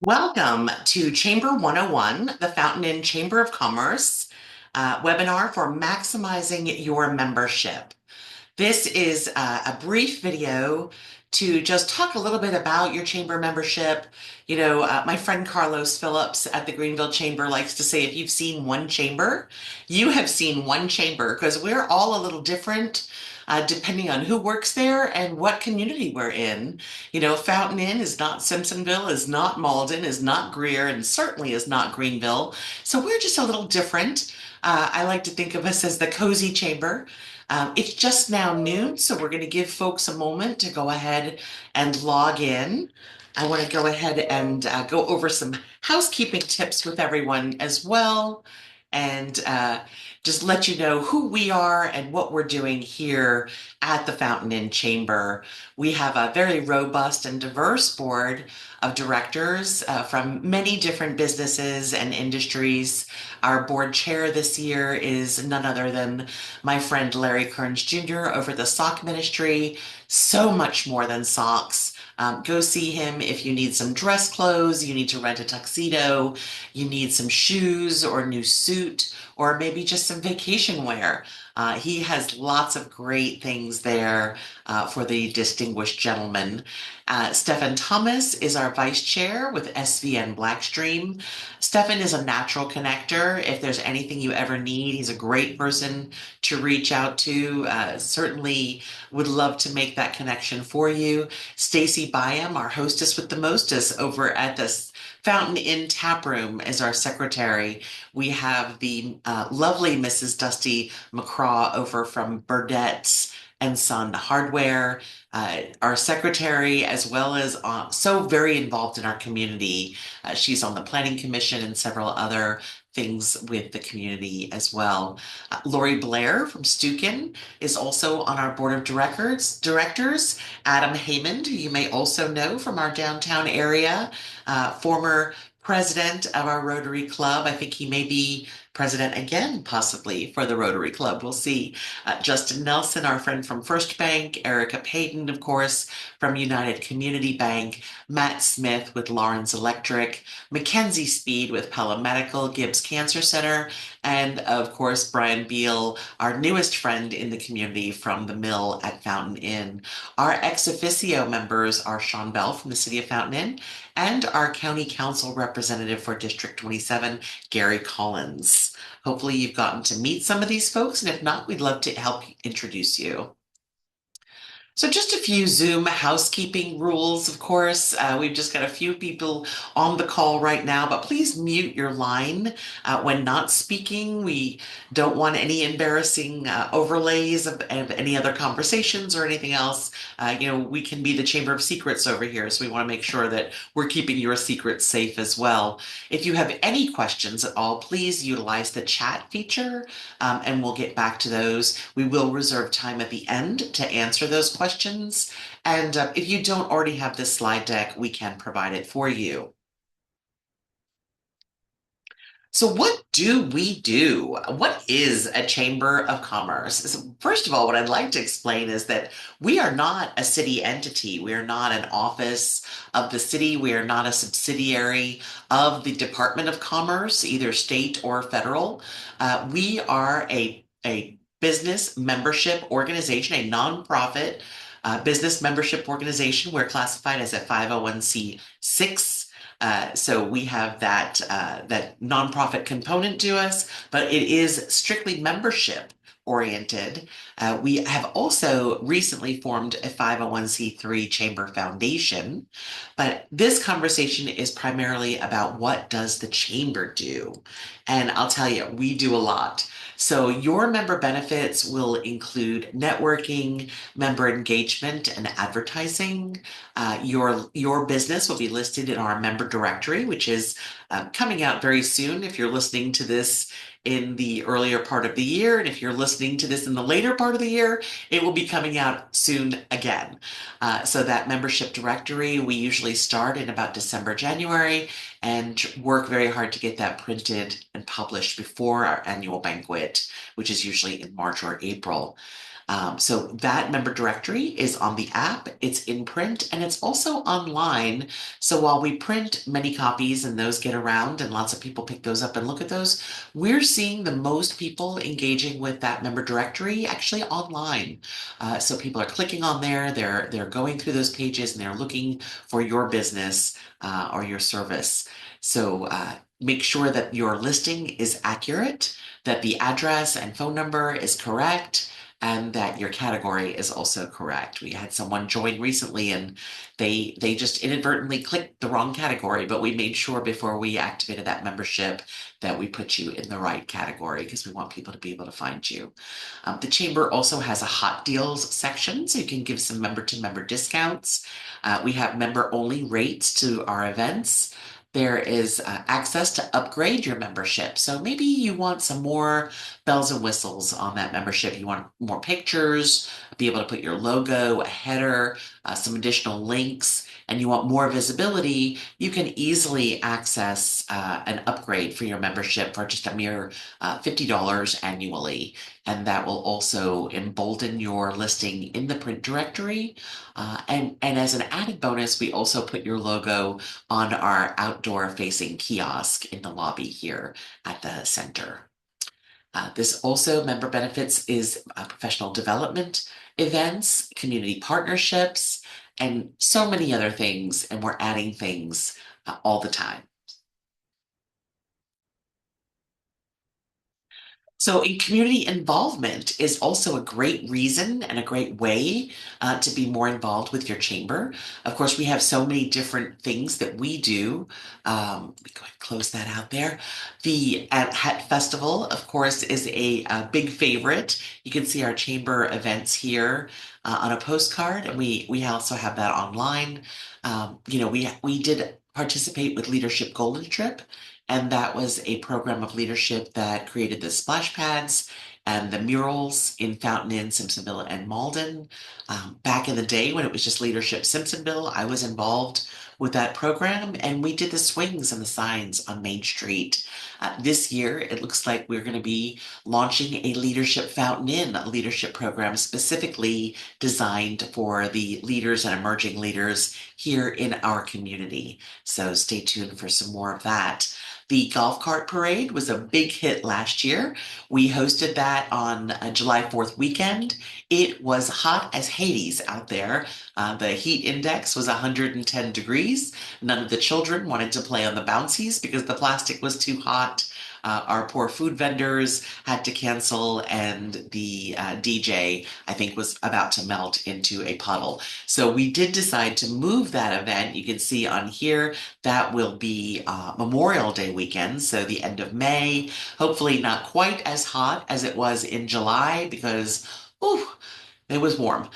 Welcome to Chamber 101, the Fountain Inn Chamber of Commerce webinar for maximizing your membership. This is a brief video to just talk a little bit about your chamber membership. My friend Carlos Phillips at the Greenville Chamber likes to say, if you've seen one chamber, you have seen one chamber, because we're all a little different. Depending on who works there and what community we're in. Fountain Inn is not Simpsonville, is not Malden, is not Greer, and certainly is not Greenville. So we're just a little different. I like to think of us as the cozy chamber. It's just now noon, so we're going to give folks a moment to go ahead and log in. I want to go ahead and go over some housekeeping tips with everyone as well, and just let you know who we are and what we're doing here at the Fountain Inn Chamber. We have a very robust and diverse board of directors from many different businesses and industries. Our board chair this year is none other than my friend Larry Kearns Jr. over the sock ministry. So much more than socks. Go see him if you need some dress clothes, you need to rent a tuxedo, you need some shoes or a new suit, or maybe just some vacation wear. He has lots of great things there for the distinguished gentleman. Stefan Thomas is our vice chair with SVN Blackstream. Stefan is a natural connector. If there's anything you ever need, he's a great person to reach out to. Certainly would love to make that connection for you. Stacy Byam, our hostess with the mostest over at the Fountain Inn Tap Room, is our secretary. We have the lovely Mrs. Dusty McCraw over from Burdett's and Son Hardware, our secretary, as well as so very involved in our community. She's on the Planning Commission and several other things with the community as well. Lori Blair from Stukin is also on our board of directors. Adam Haymond, who you may also know from our downtown area, former president of our Rotary Club. I think he may be president again, possibly, for the Rotary Club. We'll see. Justin Nelson, our friend from First Bank, Erica Payton, of course, from United Community Bank, Matt Smith with Lawrence Electric, Mackenzie Speed with Pella Medical, Gibbs Cancer Center, and of course, Brian Beal, our newest friend in the community from the Mill at Fountain Inn. Our ex officio members are Sean Bell from the City of Fountain Inn and our County Council representative for District 27, Gary Collins. Hopefully you've gotten to meet some of these folks, and if not, we'd love to help introduce you. So just a few Zoom housekeeping rules, of course. We've just got a few people on the call right now, but please mute your line when not speaking. We don't want any embarrassing overlays of any other conversations or anything else. We can be the Chamber of Secrets over here, so we want to make sure that we're keeping your secrets safe as well. If you have any questions at all, please utilize the chat feature, and we'll get back to those. We will reserve time at the end to answer those questions. And if you don't already have this slide deck, we can provide it for you. So what do we do? What is a Chamber of Commerce? So first of all, what I'd like to explain is that we are not a city entity. We are not an office of the city. We are not a subsidiary of the Department of Commerce, either state or federal. We are a business membership organization, a nonprofit business membership organization. We're classified as a 501c6. So we have that nonprofit component to us, but it is strictly membership oriented. We have also recently formed a 501c3 chamber foundation, but this conversation is primarily about what does the chamber do? And I'll tell you, we do a lot. So your member benefits will include networking, member engagement, and advertising. Your business will be listed in our member directory, which is coming out very soon if you're listening to this in the earlier part of the year. And if you're listening to this in the later part of the year, it will be coming out soon again. So that membership directory, we usually start in about December, January, and work very hard to get that printed and published before our annual banquet, which is usually in March or April. So that member directory is on the app, it's in print, and it's also online. So while we print many copies and those get around and lots of people pick those up and look at those, we're seeing the most people engaging with that member directory actually online. So people are clicking on there, they're going through those pages and they're looking for your business or your service. So make sure that your listing is accurate, that the address and phone number is correct, and that your category is also correct. We had someone join recently and they just inadvertently clicked the wrong category, but we made sure before we activated that membership that we put you in the right category because we want people to be able to find you. The chamber also has a hot deals section, so you can give some member to member discounts. We have member only rates to our events. There is access to upgrade your membership. So maybe you want some more bells and whistles on that membership. You want more pictures, be able to put your logo, a header, some additional links, and you want more visibility. You can easily access an upgrade for your membership for just a mere $50 annually. And that will also embolden your listing in the print directory. And as an added bonus, we also put your logo on our outdoor facing kiosk in the lobby here at the center. This also, member benefits, is professional development events, community partnerships, and so many other things. And we're adding things all the time. So, in community involvement is also a great reason and a great way to be more involved with your chamber. Of course, we have so many different things that we do. Let me go ahead and close that out there. The Hat Festival, of course, is a big favorite. You can see our chamber events here on a postcard, and we also have that online. We did participate with Leadership Golden Trip. And that was a program of leadership that created the splash pads and the murals in Fountain Inn, Simpsonville, and Malden. Back in the day when it was just Leadership Simpsonville, I was involved with that program, and we did the swings and the signs on Main Street. This year, it looks like we're going to be launching a Leadership Fountain Inn, a leadership program specifically designed for the leaders and emerging leaders here in our community. So stay tuned for some more of that. The golf cart parade was a big hit last year. We hosted that on July 4th weekend. It was hot as Hades out there. The heat index was 110 degrees. None of the children wanted to play on the bouncies because the plastic was too hot. Our poor food vendors had to cancel, and the DJ, I think, was about to melt into a puddle. So we did decide to move that event. You can see on here that will be Memorial Day weekend, so the end of May. Hopefully, not quite as hot as it was in July because, ooh, it was warm.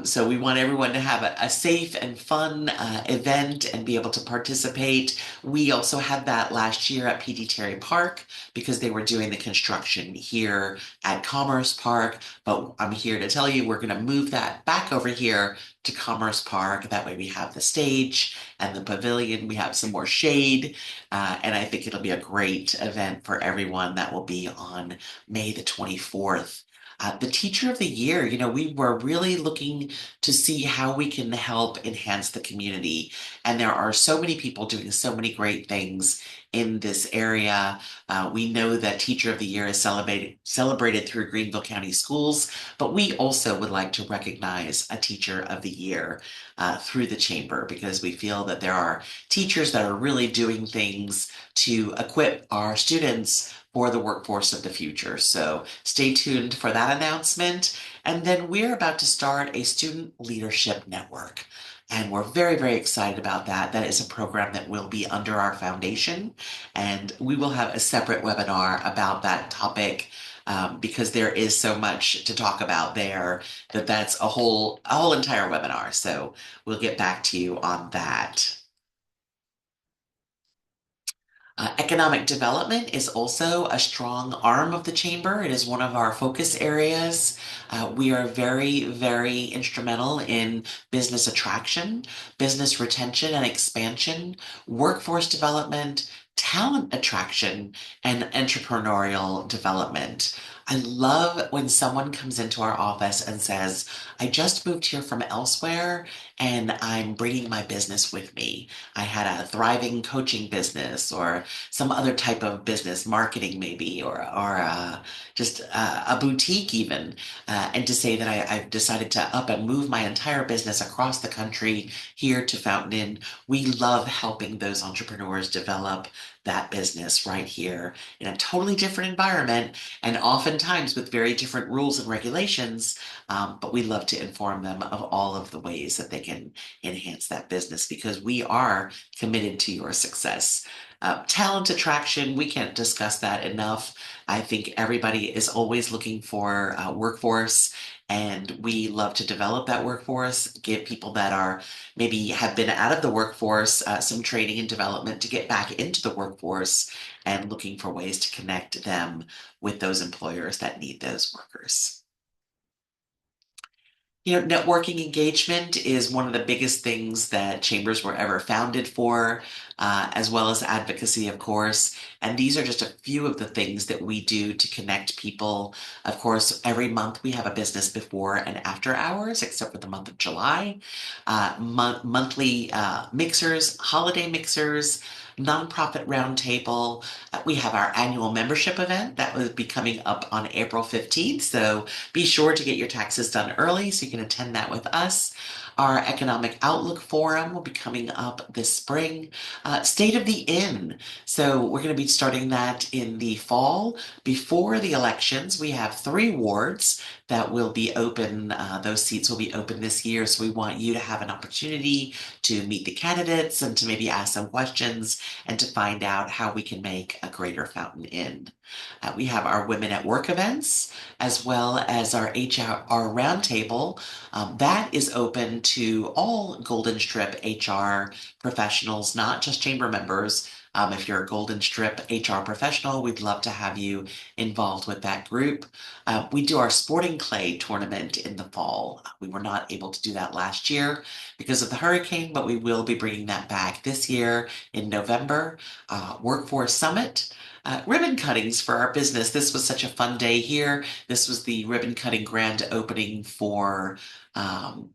So we want everyone to have a safe and fun event and be able to participate. We also had that last year at PD Terry Park because they were doing the construction here at Commerce Park. But I'm here to tell you we're going to move that back over here to Commerce Park. That way we have the stage and the pavilion. We have some more shade. And I think it'll be a great event for everyone. That will be on May the 24th. The Teacher of the Year, we were really looking to see how we can help enhance the community. And there are so many people doing so many great things in this area. We know that Teacher of the Year is celebrated through Greenville County Schools, but we also would like to recognize a Teacher of the Year through the Chamber because we feel that there are teachers that are really doing things to equip our students for the workforce of the future. So stay tuned for that announcement. And then we're about to start a student leadership network. And we're very, very excited about that. That is a program that will be under our foundation. And we will have a separate webinar about that topic because there is so much to talk about there that's a whole entire webinar. So we'll get back to you on that. Economic development is also a strong arm of the chamber. It is one of our focus areas. We are very, very instrumental in business attraction, business retention and expansion, workforce development, talent attraction and entrepreneurial development. I love when someone comes into our office and says, I just moved here from elsewhere and I'm bringing my business with me. I had a thriving coaching business or some other type of business, marketing maybe, or just a boutique even. And to say that I've decided to up and move my entire business across the country here to Fountain Inn. We love helping those entrepreneurs develop that business right here in a totally different environment and oftentimes with very different rules and regulations. But we love to inform them of all of the ways that they can enhance that business because we are committed to your success. Talent attraction, we can't discuss that enough. I think everybody is always looking for workforce, and we love to develop that workforce, give people that are maybe have been out of the workforce some training and development to get back into the workforce and looking for ways to connect them with those employers that need those workers. Networking engagement is one of the biggest things that chambers were ever founded for, as well as advocacy, of course. And these are just a few of the things that we do to connect people. Of course, every month we have a business before and after hours, except for the month of July. Monthly mixers, holiday mixers, nonprofit roundtable. We have our annual membership event that will be coming up on April 15th. So be sure to get your taxes done early so you can attend that with us. Our Economic Outlook Forum will be coming up this spring. State of the Inn. So we're going to be starting that in the fall before the elections. We have 3 wards that will be open. Those seats will be open this year. So we want you to have an opportunity to meet the candidates and to maybe ask some questions and to find out how we can make a greater Fountain Inn. We have our Women at Work events, as well as our HR roundtable. That is open to all Golden Strip HR professionals, not just chamber members. If you're a Golden Strip HR professional, we'd love to have you involved with that group. We do our sporting clay tournament in the fall. We were not able to do that last year because of the hurricane, but we will be bringing that back this year in November. Workforce Summit. Ribbon cuttings for our business. This was such a fun day here. This was the ribbon cutting grand opening um,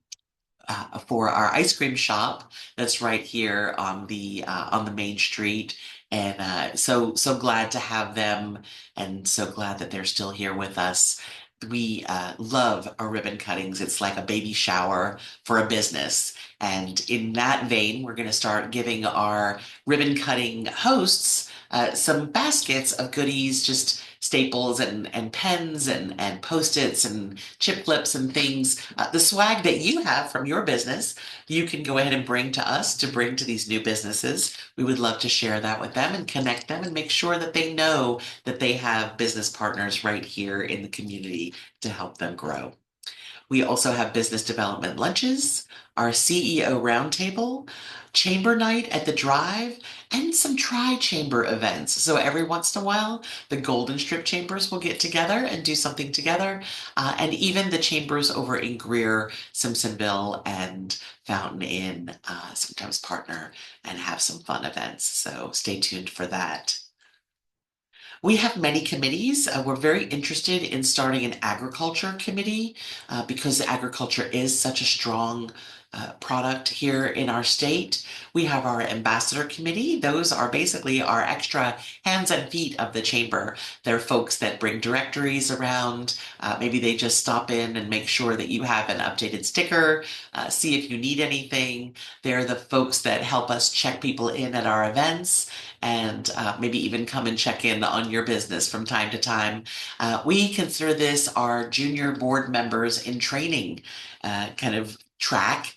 for our ice cream shop that's right here on the main street. And so glad to have them, and so glad that they're still here with us. We love our ribbon cuttings. It's like a baby shower for a business. And in that vein, we're going to start giving our ribbon cutting hosts some baskets of goodies, just staples and pens and post-its and chip clips and things. The swag that you have from your business, you can go ahead and bring to us to bring to these new businesses. We would love to share that with them and connect them and make sure that they know that they have business partners right here in the community to help them grow. We also have business development lunches, our CEO roundtable, chamber night at the Drive, and some tri-chamber events. So every once in a while, the Golden Strip chambers will get together and do something together. And even the chambers over in Greer, Simpsonville, and Fountain Inn sometimes partner and have some fun events. So stay tuned for that. We have many committees. We're very interested in starting an agriculture committee because agriculture is such a strong product here in our state. We have our ambassador committee. Those are basically our extra hands and feet of the chamber. They're folks that bring directories around. Maybe they just stop in and make sure that you have an updated sticker, see if you need anything. They're the folks that help us check people in at our events and maybe even come and check in on your business from time to time. We consider this our junior board members in training kind of track.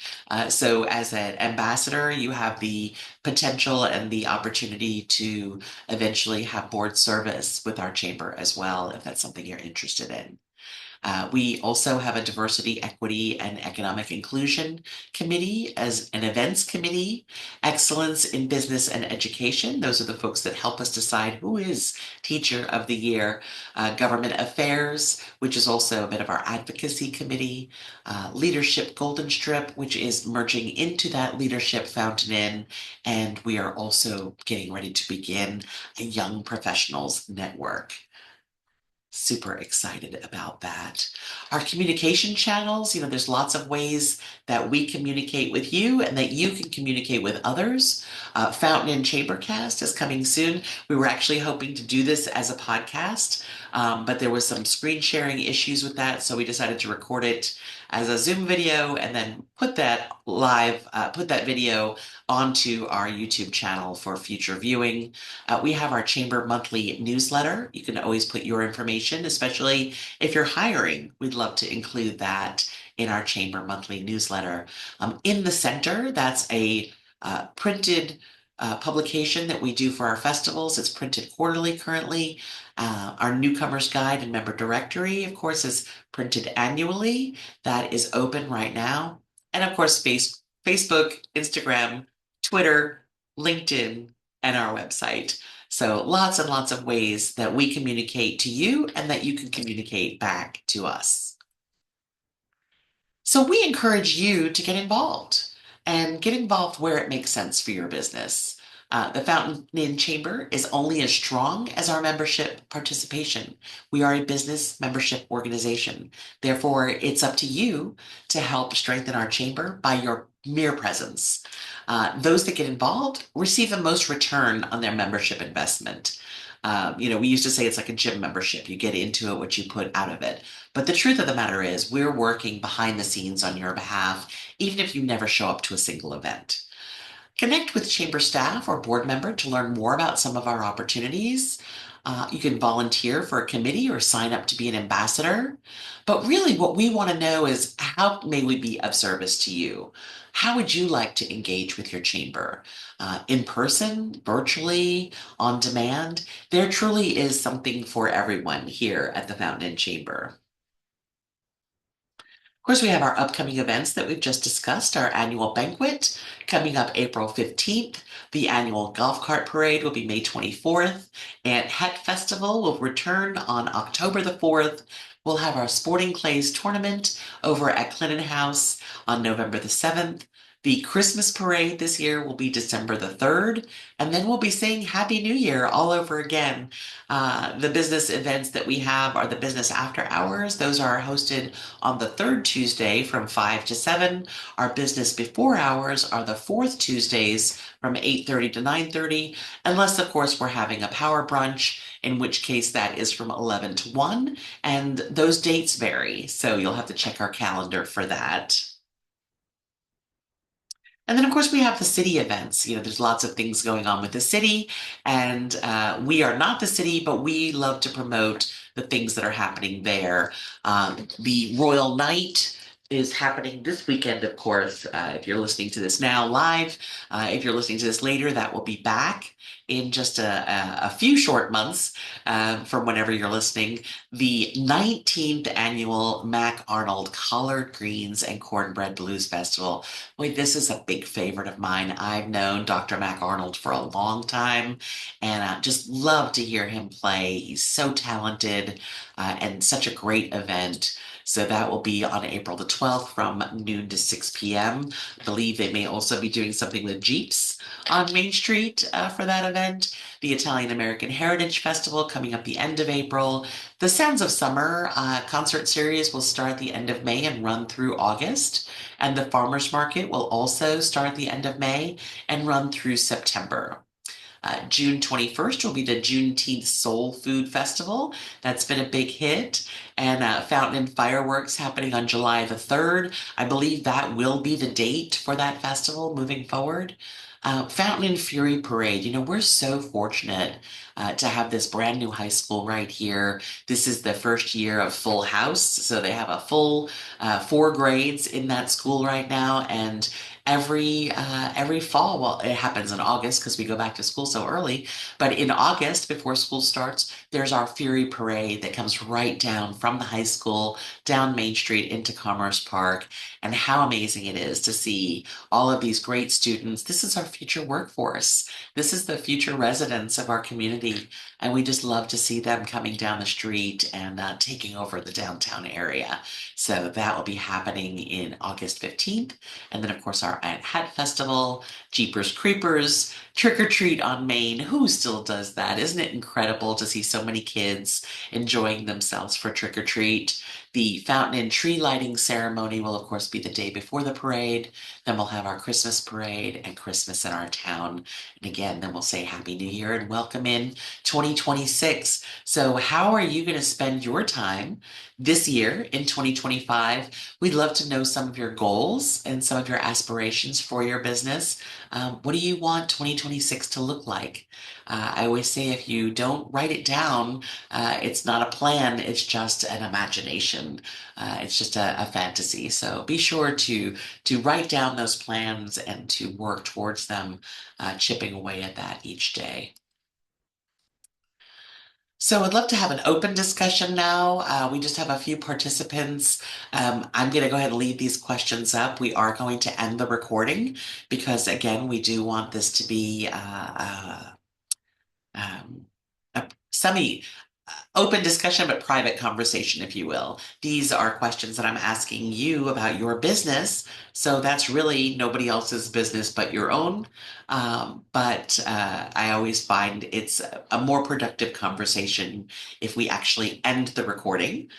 So as an ambassador, you have the potential and the opportunity to eventually have board service with our chamber as well, if that's something you're interested in. We also have a diversity, equity, and economic inclusion committee as an events committee, excellence in business and education. Those are the folks that help us decide who is teacher of the year. Government affairs, which is also a bit of our advocacy committee. Leadership golden strip, which is merging into that leadership fountain inn. And we are also getting ready to begin a young professionals network. Super excited about that. Our communication channels, there's lots of ways that we communicate with you and that you can communicate with others. Fountain and Chambercast is coming soon. We were actually hoping to do this as a podcast, but there was some screen sharing issues with that, so we decided to record it as a Zoom video and then put that video onto our YouTube channel for future viewing. We have our Chamber monthly newsletter. You can always put your information, especially if you're hiring. We'd love to include that in our Chamber monthly newsletter. In the center, that's a printed publication that we do for our festivals. It's printed quarterly currently. Our newcomers guide and member directory, of course, is printed annually. That is open right now. And of course, Facebook, Instagram, Twitter, LinkedIn, and our website. So lots and lots of ways that we communicate to you and that you can communicate back to us. So we encourage you to get involved and get involved where it makes sense for your business. The Fountain Inn Chamber is only as strong as our membership participation. We are a business membership organization. Therefore, it's up to you to help strengthen our chamber by your mere presence. Those that get involved receive the most return on their membership investment. We used to say it's like a gym membership. You get into it, what you put out of it. But the truth of the matter is, we're working behind the scenes on your behalf, even if you never show up to a single event. Connect with chamber staff or board member to learn more about some of our opportunities. You can volunteer for a committee or sign up to be an ambassador. But really, what we want to know is how may we be of service to you? How would you like to engage with your chamber? In person, virtually, on demand? There truly is something for everyone here at the Fountain Inn Chamber. Of course, we have our upcoming events that we've just discussed, our annual banquet coming up April 15th. The annual golf cart parade will be May 24th, and Het Festival will return on October the 4th. We'll have our Sporting Clays tournament over at Clinton House on November the 7th. The Christmas parade this year will be December the 3rd, and then we'll be saying Happy New Year all over again. The business events that we have are the business after hours. Those are hosted on the third Tuesday from 5 to 7. Our business before hours are the fourth Tuesdays from 8:30 to 9:30, unless, of course, we're having a power brunch, in which case that is from 11 to 1. And those dates vary, so you'll have to check our calendar for that. And then, of course, we have the city events. There's lots of things going on with the city, and we are not the city, but we love to promote the things that are happening there. The Royal Night is happening this weekend, of course. If you're listening to this now live, if you're listening to this later, that will be back in just a few short months from whenever you're listening. The 19th annual Mac Arnold Collard Greens and Cornbread Blues Festival. Boy, this is a big favorite of mine. I've known Dr. Mac Arnold for a long time, and I just love to hear him play. He's so talented and such a great event. So that will be on April the 12th from noon to 6 p.m. I believe they may also be doing something with Jeeps on Main Street for that event. The Italian American Heritage Festival coming up the end of April. The Sounds of Summer concert series will start the end of May and run through August. And the Farmers Market will also start the end of May and run through September. June 21st will be the Juneteenth Soul Food Festival. That's been a big hit. And Fountain and Fireworks happening on July the 3rd. I believe that will be the date for that festival moving forward. Fountain and Fury Parade. We're so fortunate to have this brand new high school right here. This is the first year of Full House. So they have a full 4 grades in that school right now. And every fall. Well, it happens in August because we go back to school so early. But in August, before school starts, there's our Fury Parade that comes right down from the high school down Main Street into Commerce Park. And how amazing it is to see all of these great students. This is our future workforce. This is the future residents of our community. And we just love to see them coming down the street and taking over the downtown area. So that will be happening in August 15th. And then, of course, our Aunt Hat Festival, Jeepers Creepers, Trick or Treat on Main. Who still does that? Isn't it incredible to see so many kids enjoying themselves for trick or treat? The fountain and tree lighting ceremony will, of course, be the day before the parade. Then we'll have our Christmas parade and Christmas in our town. And again, then we'll say Happy New Year and welcome in 2026. So, how are you going to spend your time this year in 2025? We'd love to know some of your goals and some of your aspirations for your business. What do you want 2026 to look like? I always say if you don't write it down, it's not a plan, it's just an imagination. It's just a fantasy. So be sure to write down those plans and to work towards them, chipping away at that each day. So I'd love to have an open discussion now. We just have a few participants. I'm going to go ahead and leave these questions up. We are going to end the recording because, again, we do want this to be um, a semi open discussion, but private conversation, if you will. These are questions that I'm asking you about your business. So that's really nobody else's business but your own. But I always find it's a more productive conversation if we actually end the recording.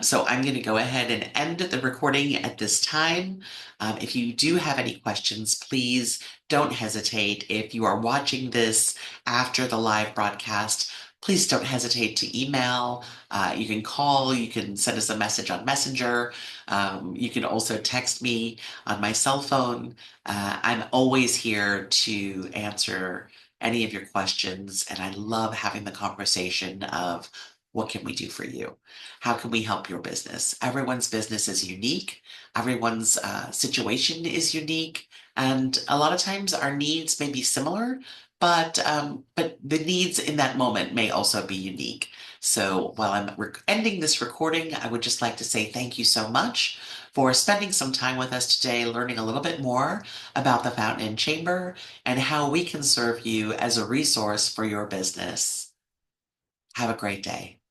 So I'm going to go ahead and end the recording at this time. If you do have any questions, please don't hesitate. If you are watching this after the live broadcast, please don't hesitate to email. You can call, you can send us a message on Messenger. You can also text me on my cell phone. I'm always here to answer any of your questions, and I love having the conversation of what can we do for you? How can we help your business? Everyone's business is unique. Everyone's situation is unique. And a lot of times our needs may be similar, but the needs in that moment may also be unique. So while I'm ending this recording, I would just like to say thank you so much for spending some time with us today, learning a little bit more about the Fountain Inn Chamber and how we can serve you as a resource for your business. Have a great day.